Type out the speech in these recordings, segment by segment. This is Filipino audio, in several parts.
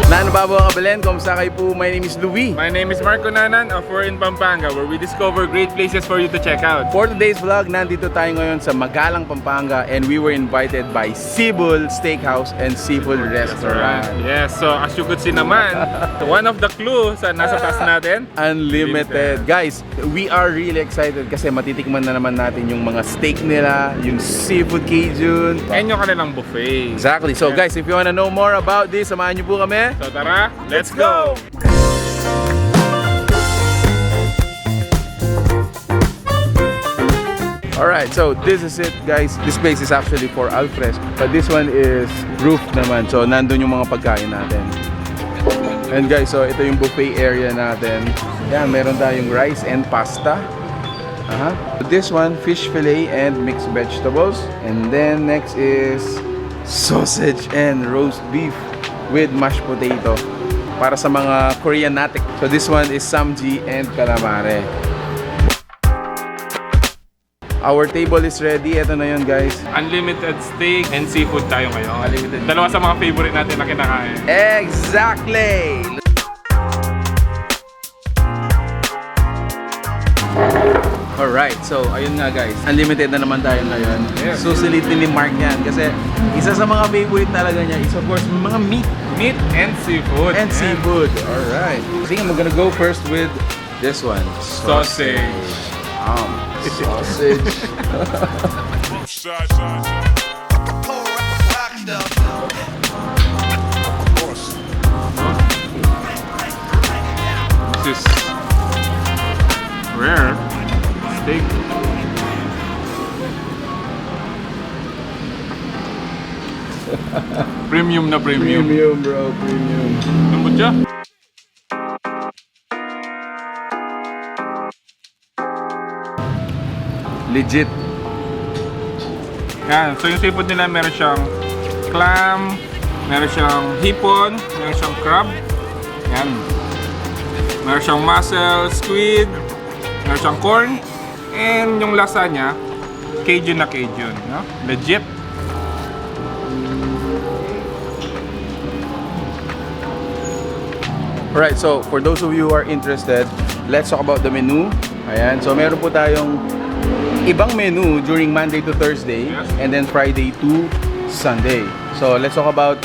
Nano Babo Kabalen, kumusta kayo po? My name is Louie. My name is Marco Nanan of We're in Pampanga, where we discover great places for you to check out. For today's vlog, nandito tayo ngayon sa Magalang, Pampanga, and we were invited by SeaBull Steakhouse and Seafood Restaurant. Yes, so as you could see naman, one of the clues sa nasa taas natin, Unlimited. Guys, we are really excited kasi matitikman na naman natin yung mga steak nila, yung seafood Cajun. and yung kanilang buffet. Exactly. So guys, if you wanna know more about this, samahan niyo po kami. So tara, let's go! Alright, so this is it guys. This place is actually for Alfres, but this one is roof naman. So nandun yung mga pagkain natin. And guys, so ito yung buffet area natin. Yan, meron tayong rice and pasta. This one, fish fillet and mixed vegetables. And then next is sausage and roast beef with mashed potato para sa mga Korean natik. So this one is samji and calamare. Our table is ready. Ito na yun guys. Unlimited steak and seafood tayo ngayon. Unlimited. Dalawa sa mga favorite natin na kinakain. Exactly! Alright, so ayun nga guys, unlimited na naman tayo ngayon. Yes. Susulitin ni Mark yan kasi isa sa mga favorite talaga niya is of course mga meat And seafood. and seafood. Alright. I think I'm gonna go first with this one. Sausage. Sausage. This is rare steak. Premium na premium. Premium bro, premium. Lambot siya. Legit. Yan. So yung seafood nila, meron siyang clam, meron siyang hipon, meron siyang crab. Yan. Meron siyang mussel, squid, meron siyang corn, and yung lasa niya, Cajun na Cajun. No? Legit. Alright, so for those of you who are interested, let's talk about the menu. Ayan, so meron po tayong ibang menu during Monday to Thursday, Yes. and then Friday to Sunday. So let's talk about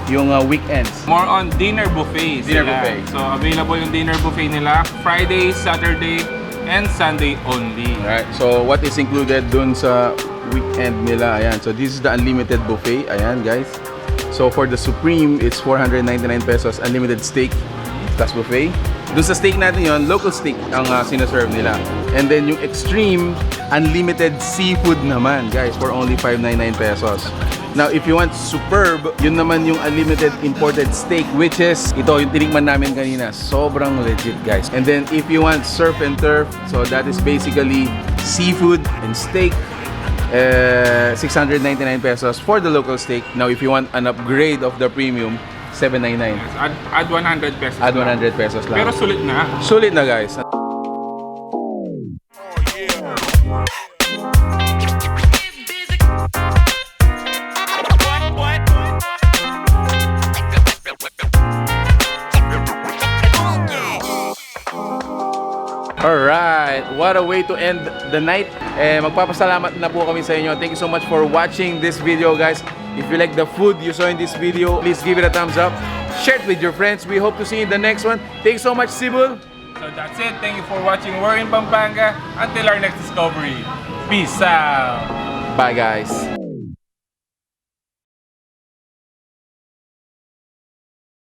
yung weekends. More on dinner buffet. Dinner sila. buffet. So available yung dinner buffet nila Friday, Saturday, and Sunday only. Alright, so what is included dun sa weekend nila? Ayan, so this is the unlimited buffet. Ayan guys. So for the Supreme, it's 499 pesos, unlimited steak plus buffet. Dun sa steak natin yon, local steak ang sinaserve nila. And then yung Extreme, unlimited seafood naman guys for only 599 pesos. Now if you want superb, yun naman yung unlimited imported steak, which is ito yung tinikman namin kanina. Sobrang legit guys. And then if you want surf and turf, so that is basically seafood and steak. 699 pesos for the local steak. Now if you want an upgrade of the premium, 799. Yes, add 100 pesos. Add 100 pesos lang. Pero sulit na. Sulit na guys. Alright, what a way to end the night. Magpapasalamat na po kami sa inyo. Thank you so much for watching this video guys. If you like the food you saw in this video, please give it a thumbs up. Share it with your friends. We hope to see you in the next one. Thank you so much, SeaBull. So that's it. Thank you for watching We're in Pampanga. Until our next discovery. Peace out. Bye guys.